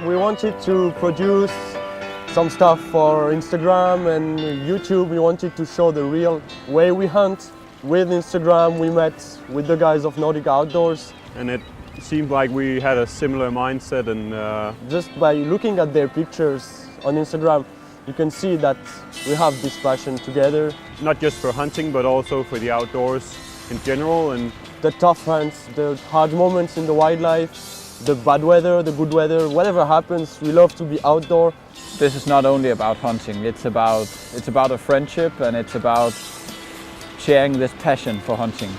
We wanted to produce some stuff for Instagram and YouTube. We wanted to show the real way we hunt. With Instagram, we met with the guys of Nordic Outdoors. And it seemed like we had a similar mindset, and just by looking at their pictures on Instagram, you can see that we have this passion together. not just for hunting, but also for the outdoors in general. And the tough hunts, the hard moments in the wildlife, the bad weather, the good weather, whatever happens, we love to be outdoor. This is not only about hunting, it's about a friendship, and it's about sharing this passion for hunting.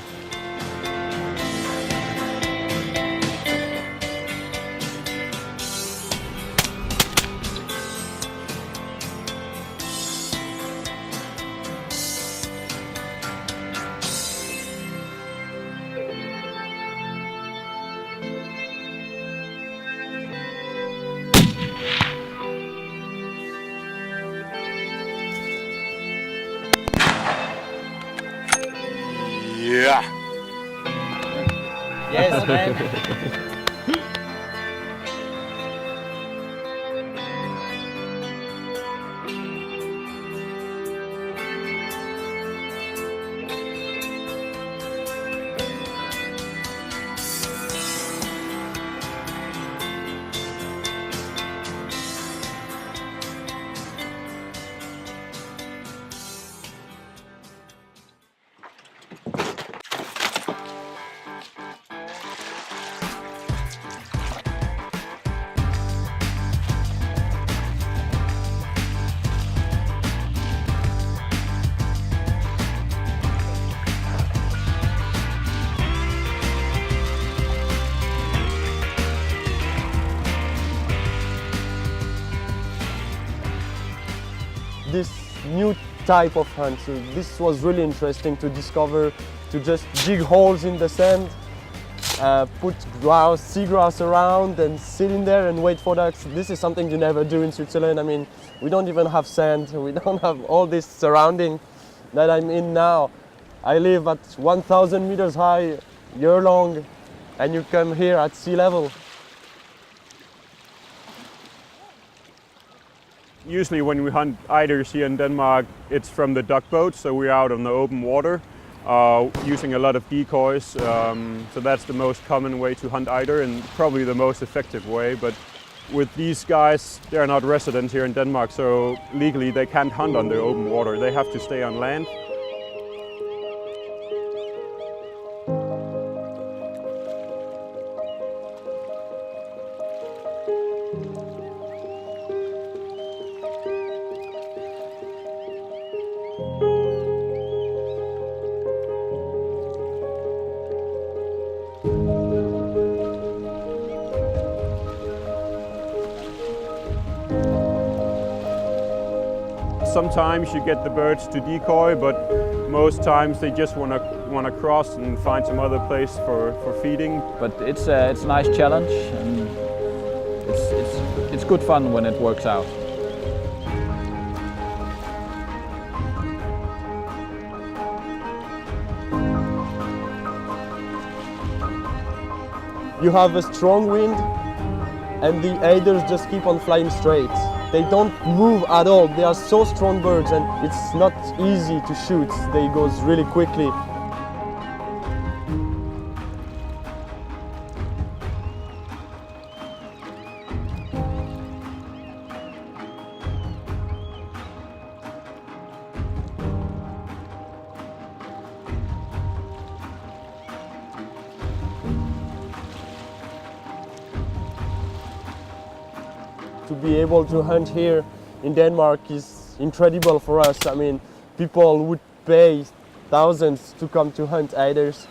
yeah. Yes, man. This new type of hunt, so this was really interesting to discover, to just dig holes in the sand, put seagrass around and sit in there and wait for ducks. This is something you never do in Switzerland. I mean, we don't even have sand, we don't have all this surrounding that I'm in now. I live at 1,000 meters high, year long, and you come here at sea level. Usually when we hunt eiders here in Denmark, it's from the duck boat, so we're out on the open water using a lot of decoys. So that's the most common way to hunt eider and probably the most effective way. But with these guys, they're not residents here in Denmark, so legally they can't hunt on the open water. They have to stay on land. Sometimes you get the birds to decoy, but most times they just want to cross and find some other place for feeding. But it's a nice challenge, and it's good fun when it works out. You have a strong wind and the eiders just keep on flying straight. They don't move at all. They are so strong birds and it's not easy to shoot. They go really quickly. To be able to hunt here in Denmark is incredible for us. I mean, people would pay thousands to come to hunt eiders,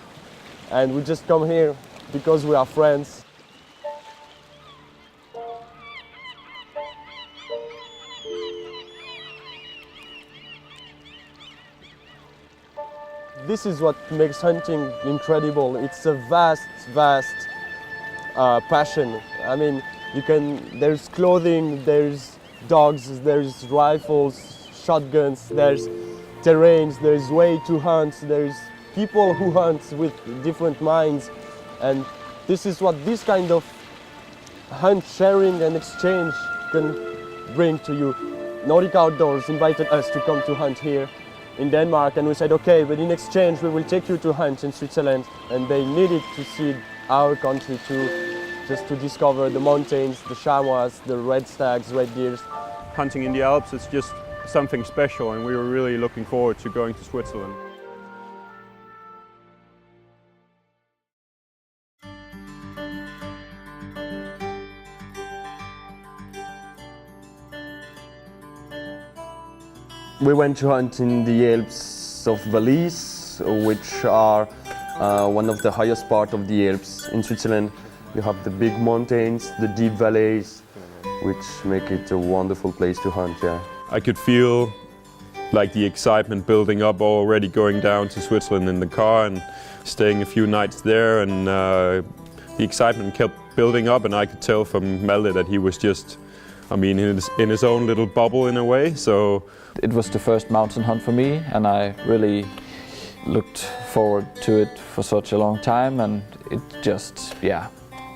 and we just come here because we are friends. This is what makes hunting incredible. It's a vast passion. I mean, there's clothing, there's dogs, there's rifles, shotguns, there's terrains, there's way to hunt, there's people who hunt with different minds. And this is what this kind of hunt sharing and exchange can bring to you. Nordic Outdoors invited us to come to hunt here in Denmark, and we said, okay, but in exchange we will take you to hunt in Switzerland, and they needed to see our country too, just to discover the mountains, the chamois, the red stags, red deers. Hunting in the Alps is just something special, and we were really looking forward to going to Switzerland. We went to hunt in the Alps of Valais, which are one of the highest part of the Alps in Switzerland. You have the big mountains, the deep valleys, which make it a wonderful place to hunt. Yeah. I could feel like the excitement building up already, going down to Switzerland in the car and staying a few nights there, and the excitement kept building up, and I could tell from Malte that he was just, I mean, in his own little bubble in a way. So it was the first mountain hunt for me, and I really looked forward to it for such a long time, and it just, yeah,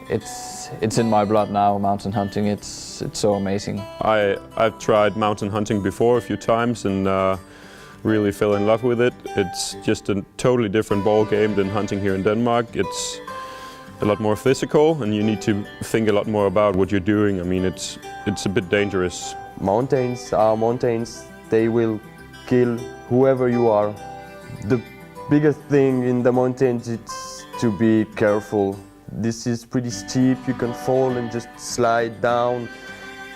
it's in my blood now, mountain hunting. It's so amazing. I've tried mountain hunting before a few times and really fell in love with it. It's just a totally different ball game than hunting here in Denmark. It's a lot more physical, and you need to think a lot more about what you're doing. I mean, it's a bit dangerous. Mountains are mountains. They will kill whoever you are. The biggest thing in the mountains is to be careful. This is pretty steep, you can fall and just slide down.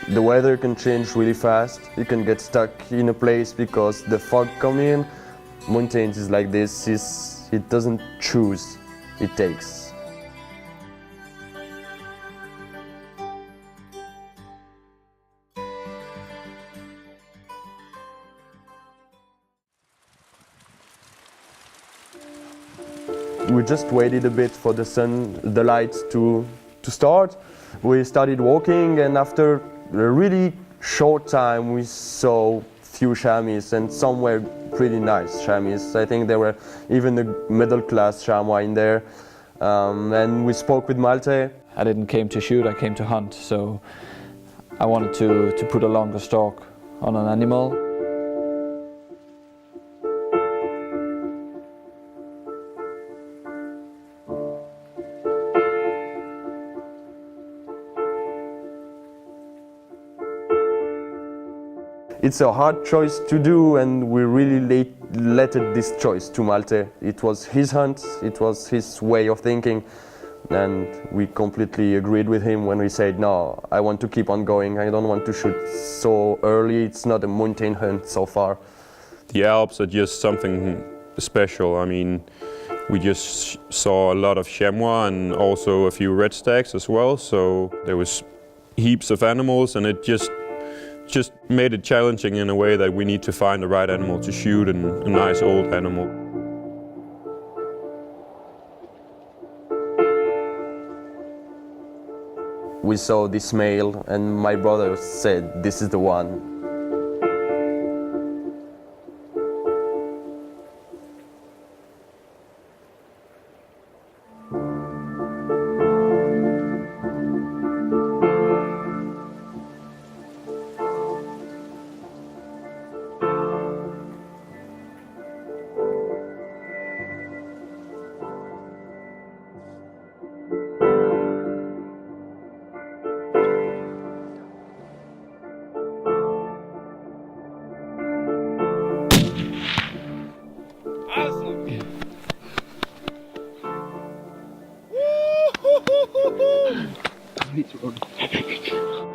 The weather can change really fast. You can get stuck in a place because the fog comes in. Mountains is like this, it doesn't choose, it takes. We just waited a bit for the lights to start. We started walking, and after a really short time we saw few chamois, and some were pretty nice chamois. I think there were even a middle-class chamois in there. And we spoke with Malte. I didn't came to shoot, I came to hunt, so I wanted to put a longer stalk on an animal. It's a hard choice to do, and we really let this choice to Malte. It was his hunt, it was his way of thinking, and we completely agreed with him when we said, no, I want to keep on going, I don't want to shoot so early, it's not a mountain hunt so far. The Alps are just something special. I mean, we just saw a lot of chamois and also a few red stags as well, so there was heaps of animals, and it just made it challenging in a way that we need to find the right animal to shoot, and a nice old animal. We saw this male, and my brother said, this is the one.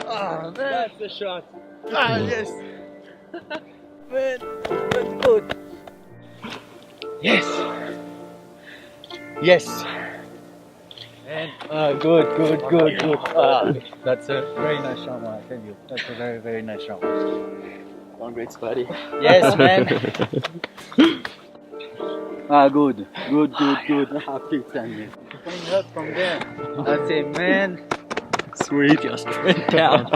Oh, man. That's the shot. Ah, yes. Man, that's good. Yes. Yes. Man, good. That's a very nice shot, I tell you. That's a very, very nice shot. Congrats, buddy. Yes, man. Good. Happy standing. Coming up from there. That's it, man. Sweet. Just went down.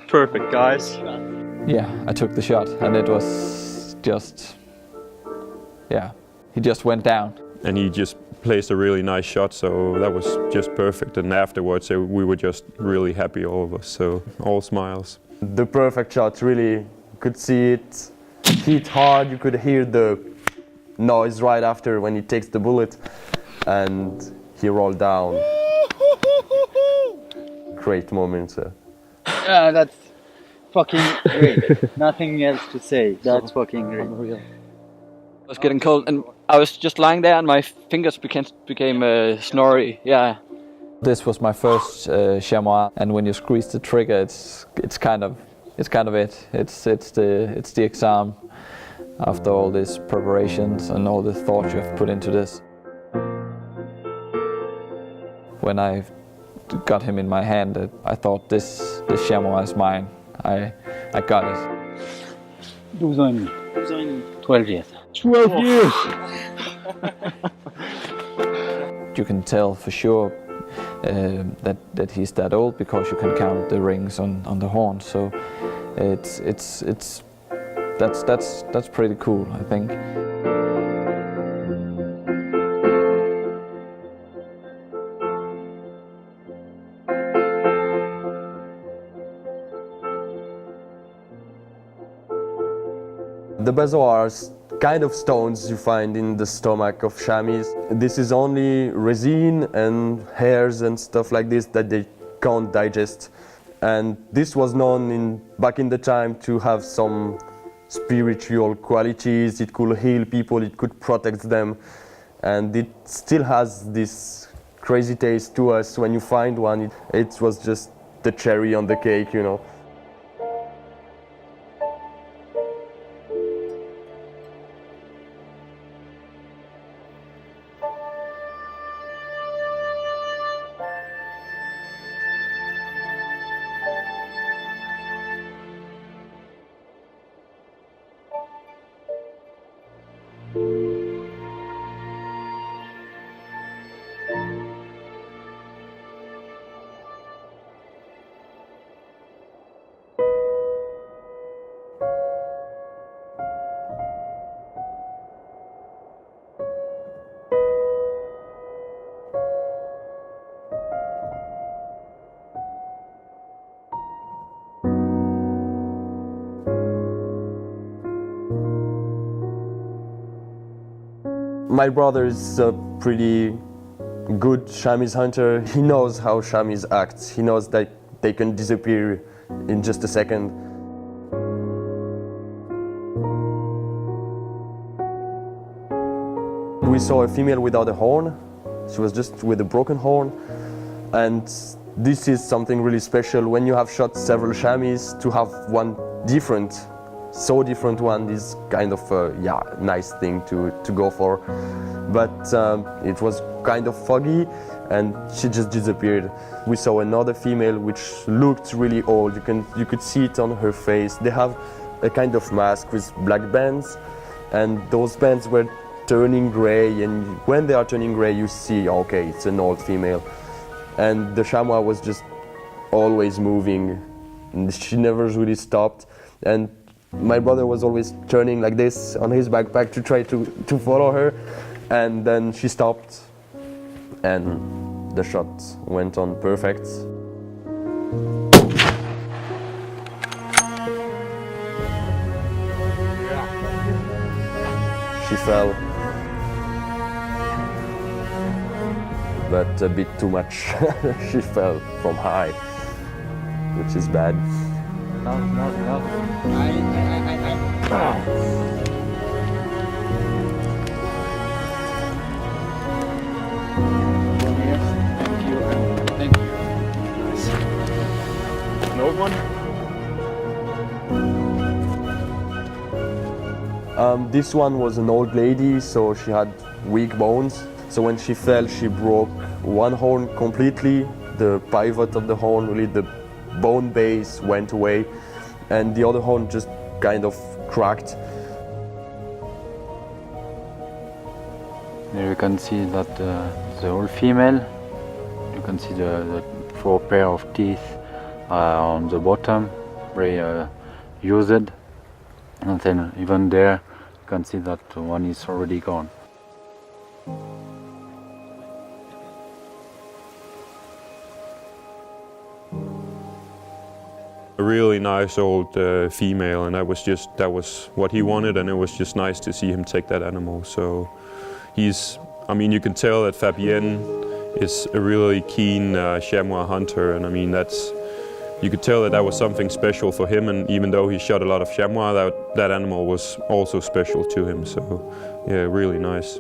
Perfect, guys. Yeah, I took the shot, and it was just, yeah, he just went down. And he just placed a really nice shot, so that was just perfect. And afterwards, we were just really happy, all of us, so all smiles. The perfect shot, really. You could see it hit hard, you could hear the noise right after when he takes the bullet, and he rolled down. Great moment. Yeah, that's fucking great. Nothing else to say. That's fucking great. Unreal. It was getting cold, and I was just lying there, and my fingers became snowy. Yeah. This was my first chamois, and when you squeeze the trigger, it's kind of it. It's the exam after all these preparations and all the thought you have put into this. When I got him in my hand, I thought this chamois is mine. I got it. 12 ans et demi. 12 years. 12 years! You can tell for sure that he's that old because you can count the rings on the horn. So that's pretty cool, I think. The bezoar are kind of stones you find in the stomach of chamois. This is only resin and hairs and stuff like this that they can't digest. And this was known back in the time to have some spiritual qualities. It could heal people, it could protect them. And it still has this crazy taste to us. When you find one, it was just the cherry on the cake, you know. My brother is a pretty good chamois hunter. He knows how chamois act. He knows that they can disappear in just a second. We saw a female without a horn. She was just with a broken horn. And this is something really special. When you have shot several chamois, to have one so different one is kind of a nice thing to go for. But it was kind of foggy and she just disappeared. We saw another female which looked really old. You could see it on her face. They have a kind of mask with black bands, and those bands were turning gray, and when they are turning gray you see, okay, it's an old female. And the chamois was just always moving, and she never really stopped. And my brother was always turning like this on his backpack to try to follow her, and then she stopped and the shot went on perfect. She fell, but a bit too much. She fell from high, which is bad. Thank you. An old one? This one was an old lady, so she had weak bones. So when she fell, she broke one horn completely. The pivot of the horn, really the bone base went away, and the other horn just kind of cracked. Here you can see that the old female, you can see the 4 pair of teeth on the bottom, very used, and then even there you can see that one is already gone. A really nice old female, and that was what he wanted, and it was just nice to see him take that animal. So I mean, you can tell that Fabienne is a really keen chamois hunter, and I mean you could tell that was something special for him, and even though he shot a lot of chamois, that animal was also special to him. So yeah, really nice.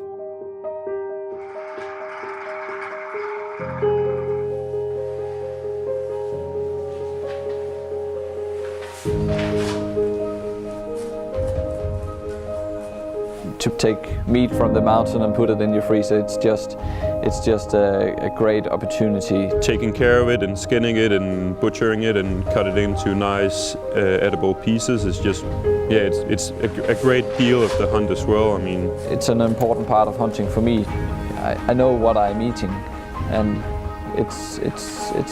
To take meat from the mountain and put it in your freezer, it's just a great opportunity. Taking care of it and skinning it and butchering it and cut it into nice edible pieces is just, yeah, it's a great deal of the hunt as well. I mean, it's an important part of hunting for me. I know what I'm eating, and it's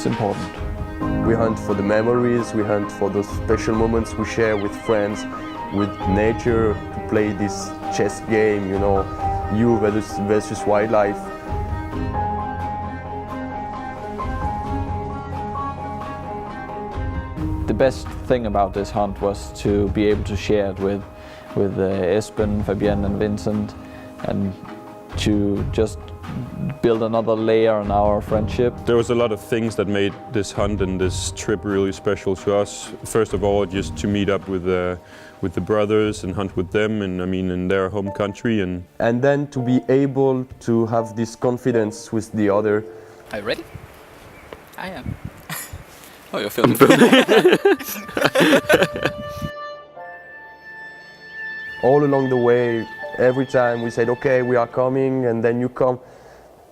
important. We hunt for the memories, we hunt for those special moments we share with friends, with nature, to play this chess game, you know, you versus wildlife. The best thing about this hunt was to be able to share it with Esben, Fabienne and Vincent, and to just build another layer on our friendship. There was a lot of things that made this hunt and this trip really special to us. First of all, just to meet up with the brothers and hunt with them, and I mean in their home country, and then to be able to have this confidence with the other. Are you ready? I am. Oh, you're filming. All along the way, every time we said, okay, we are coming, and then you come.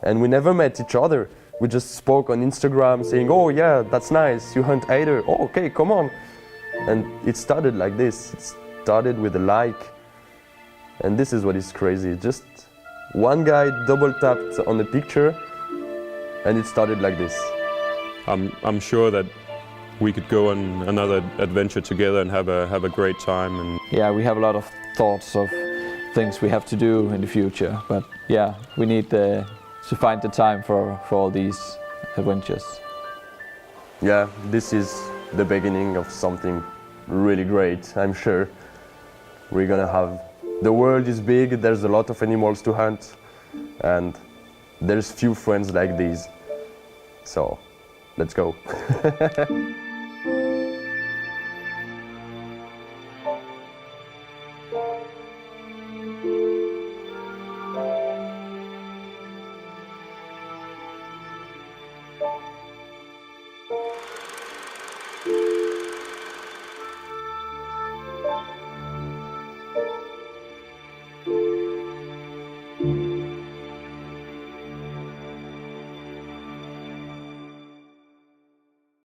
And we never met each other. We just spoke on Instagram saying, oh yeah, that's nice, you hunt eider. Oh, okay, come on. And it started like this. It started with a like. And this is what is crazy. Just one guy double tapped on the picture, and it started like this. I'm sure that we could go on another adventure together and have a great time. And yeah, we have a lot of thoughts of things we have to do in the future, but yeah, we need to find the time for all these adventures. Yeah, this is the beginning of something really great, I'm sure. We're gonna have, the world is big, there's a lot of animals to hunt, and there's few friends like these. So, let's go.